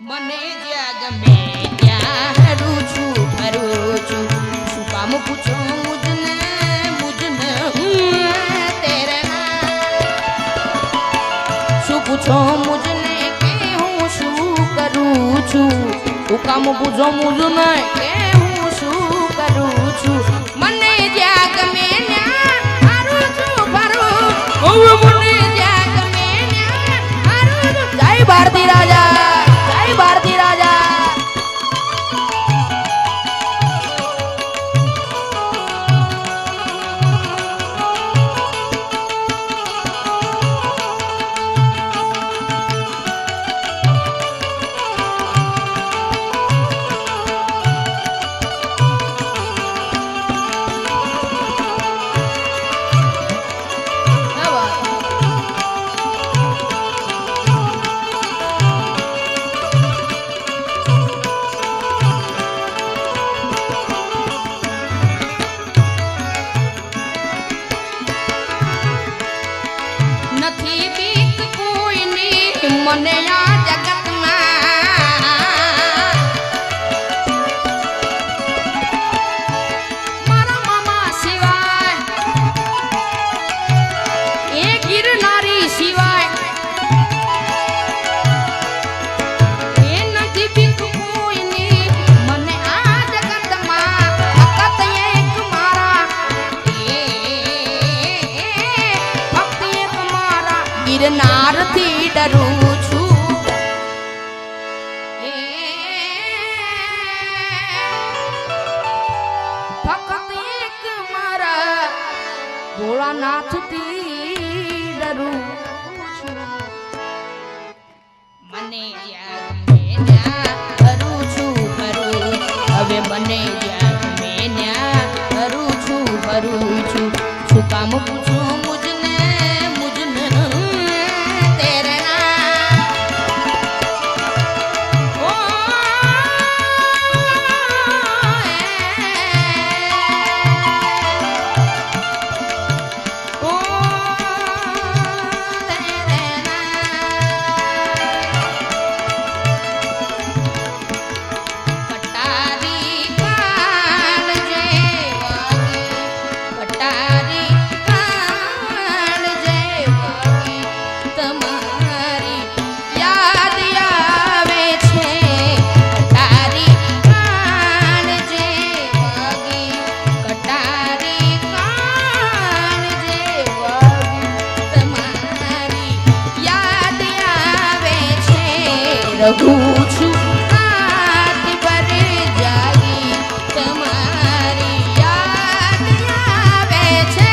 મને જ્યાં ગમે ત્યાં હરું છું ફરું છું શું કામ પૂછો મુજને તેરે શું પૂછો મુજને કે હું શું કરું છું શું કામ પૂછો મુજને કે હું શું કરું છું મને જ્યાં ગમે ત્યાં હરું છું ફરું મને જ્યાં ગમે ત્યાં હરું છું જય ભારતી રાજા भारती राजा મને આ જગતમાં મારા મામા સિવાય એ ગિરનારી સિવાય એ નથી બીક કોઈની મને આ જગતમાં ફક્ત એક મારા ફક્ત એક મારા ગિરનારથી ડરું ભોળાનાથથી ડરું છું મને જ્યાં ગમે ત્યાં ફરું છું ફરું હવે મને જ્યાં ગમે ત્યાં ફરું છું શું કામ પૂછું મુજને તેરે રહું છું રાત ભર જાગી તમારી યાદ આવે છે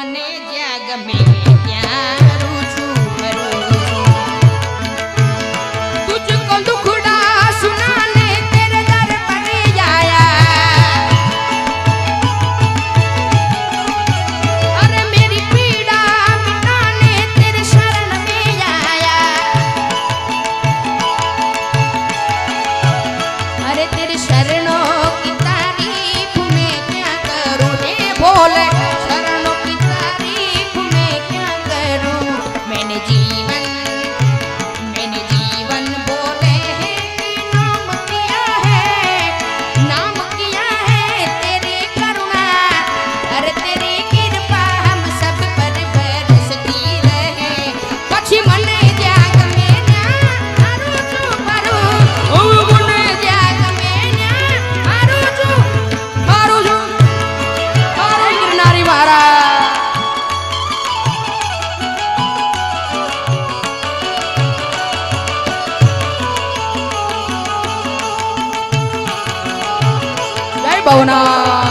મને જ્યાં ગમે ત્યાં રૂછું કરું છું तुझको दुखड़ा सुनाने तेरे दर पर आया अरे मेरी पीड़ा मिटाने तेरे शरण में आया अरे तेरे शरणों की तारीफ में क्या करूं हे बोले शरणों की तारीफ में क्या करूं मैंने जीवन बोले हैं कि नाम किया है तेरी करुणा अरे तेरी कृपा हम सब पर बरसती रहे પછી મને જ્યાં ગમે ત્યાં હારું છું કરું મને જ્યાં ગમે ત્યાં હારું છું હરે ગિરનારી મહારાજ જય ભવના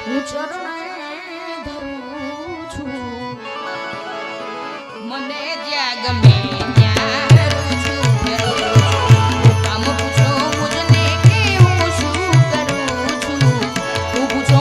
હું ચરણે ધરું છું મને જ્યાં ગમે ત્યાં ધરું છું કામ પૂછો મુજને કે હું શું કરું છું તું પૂછો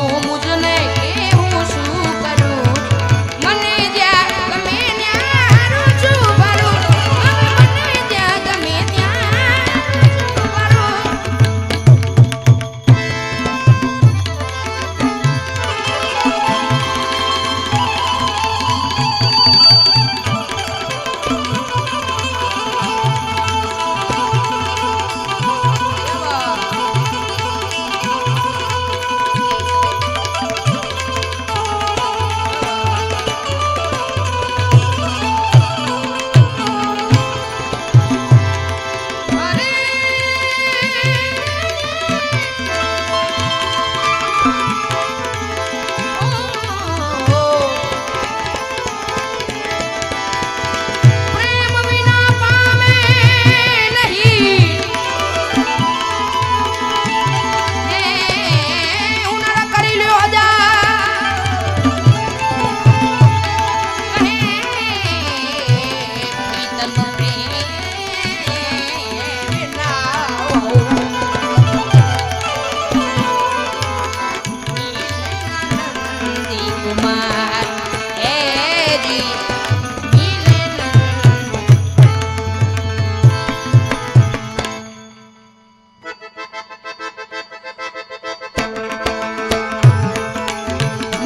कुमार ए जी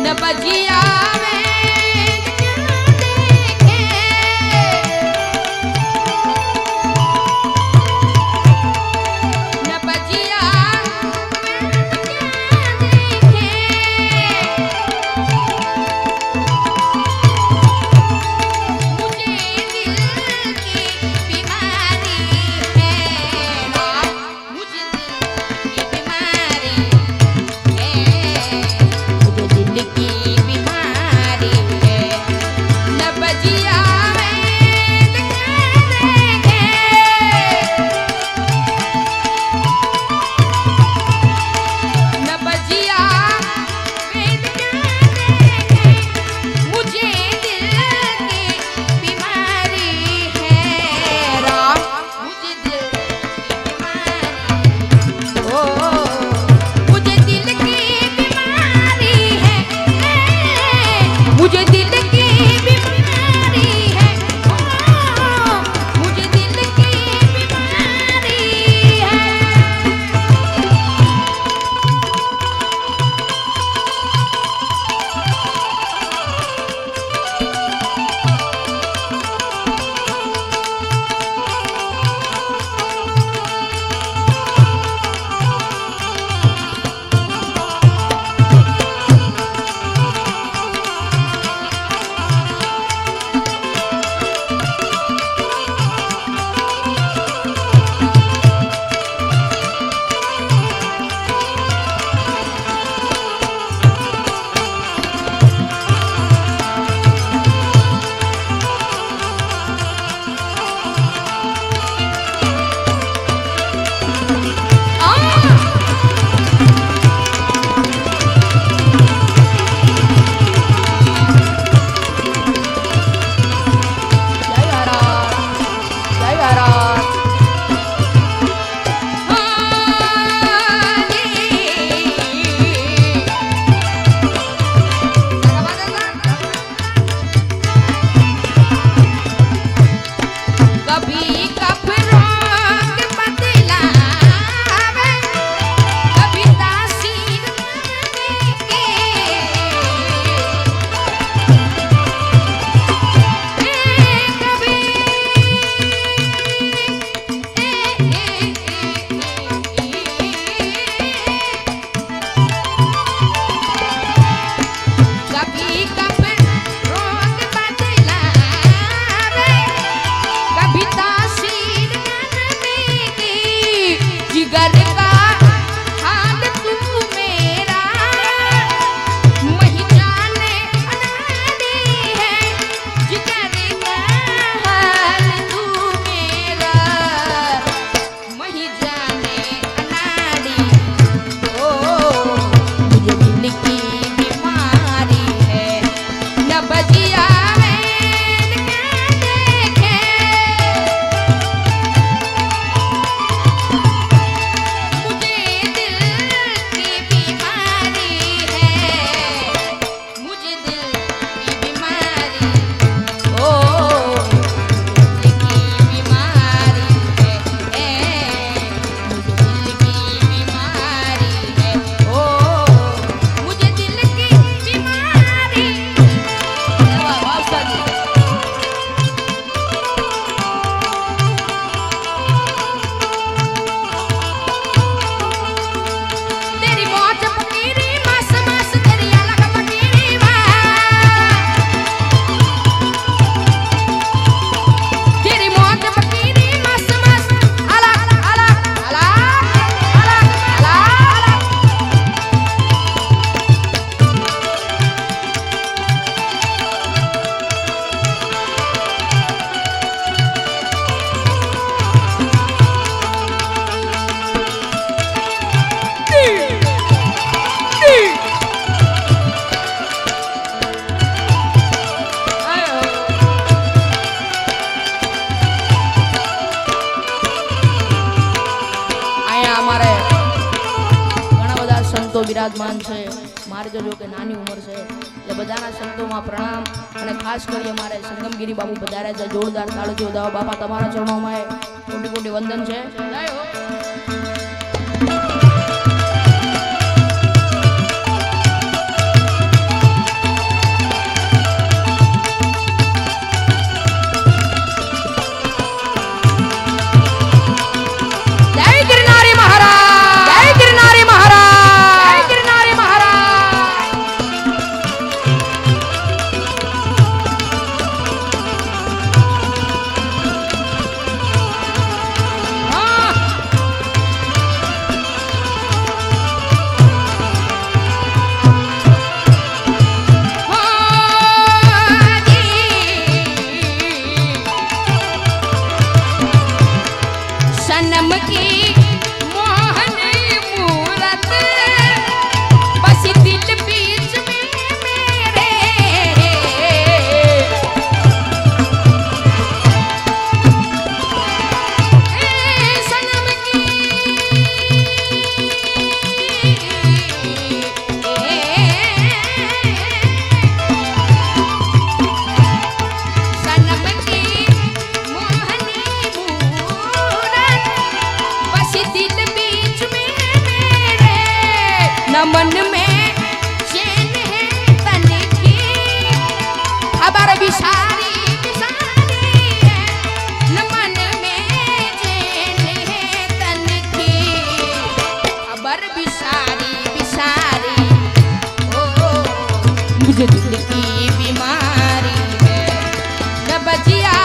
न बजिया વિરાજમાન છે. મારી જો કે નાની ઉંમર છે એટલે બધાના સંતોમાં પ્રણામ અને ખાસ કરી અમારે સંગમગીરી બાબુ પધાર્યા છે જોરદાર તાળીઓ દાવ બાપા તમારા ચરણોમાં કોટી કોટી વંદન છે જય હો मन में चैन है तन की खबर बिसारी बिसारी है न मन में चैन है तन की खबर बिसारी बिसारी ओ मुझे दिल की बीमारी है न बजिया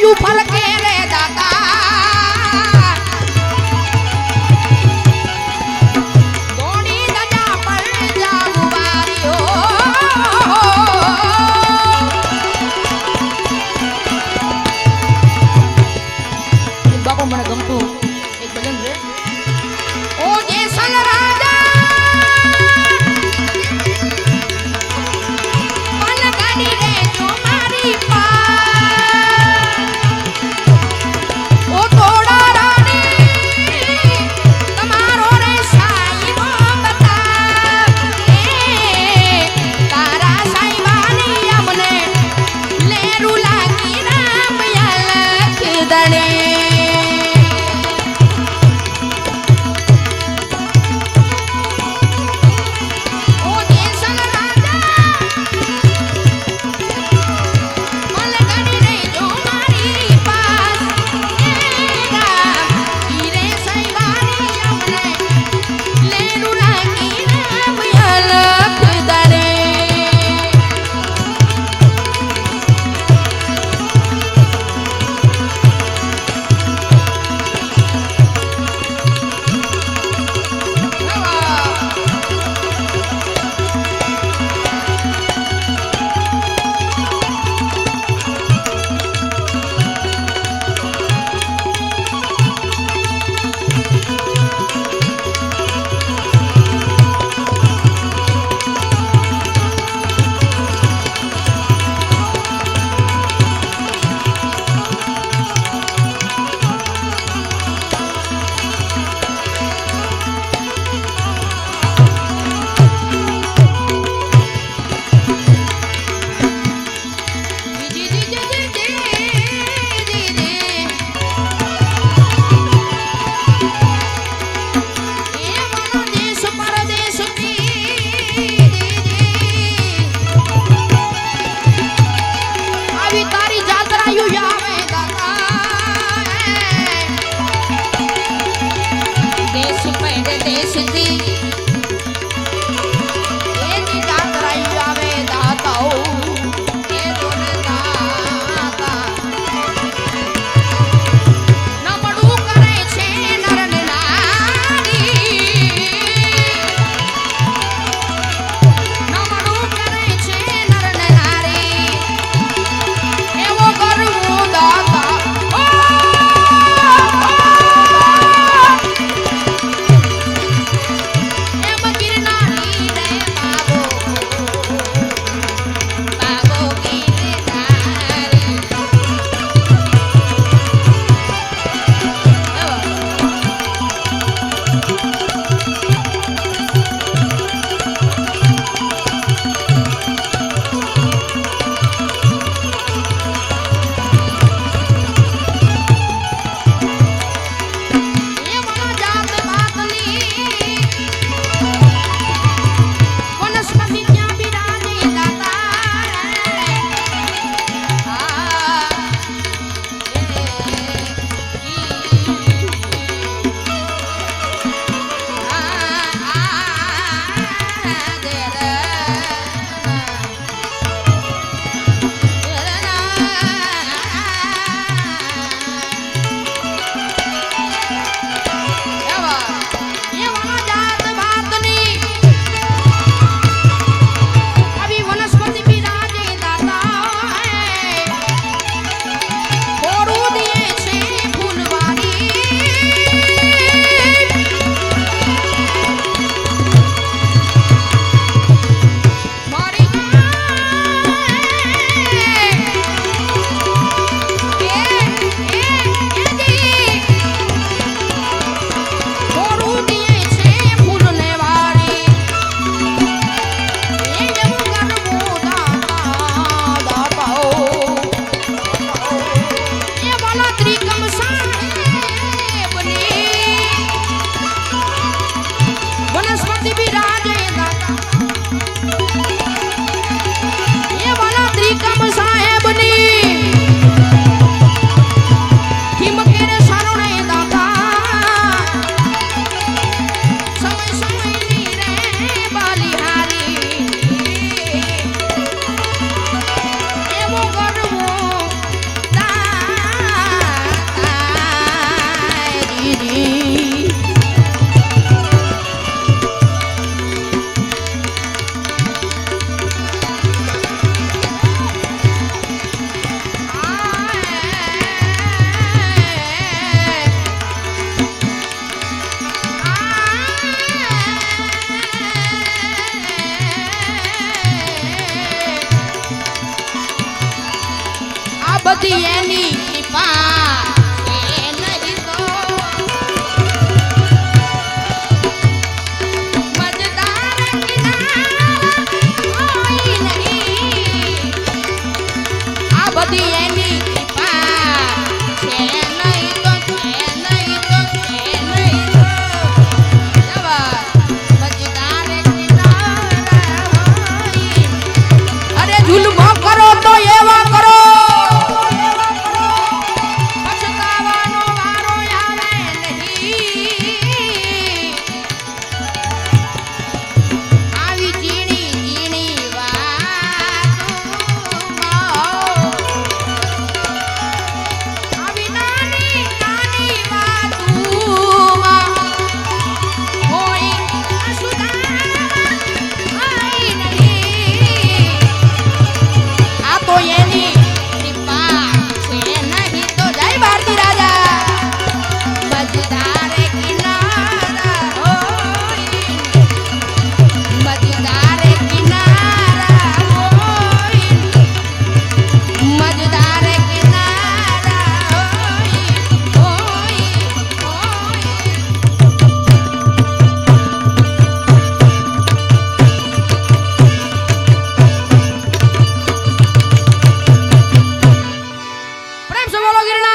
यू फरके रे दाता गोड़ी दजा पर जाऊ वारियो बापा મને ગમતું એક ભજન છે ઓ જેસલ રાજા મન ગાડી રે જો મારી પા ઓ તોડા રાણી તમારો રે સાઈ નો બતા તારા સાઈ વાણી અમને લેરું લાગી રામ યલખ દડે બધી એની કૃપા છે નહીં તો મજદાર કિનારા કોઈ નહીં આ બધી એની કૃપા છે નહીં તો છે નહીં તો છે નહીં તો જવા મજદાર કિનારા હોય અરે જુલ્મો કરો તો એવા કરો પછતાવાનો વારો આવે નહીં આવી ઝીણી ઝીણી વાતોમાં આવી નાની નાની વાતોમાં કોઈ સુધારવા નહીં આ તો એની કૃપા છે નહીં તો જય ભારતી રાજા મજદાર કિનારા હોય મજદાર કિનારા હોય મજદાર કિનારા હોય પ્રેમ સે બોલો ગિરનાર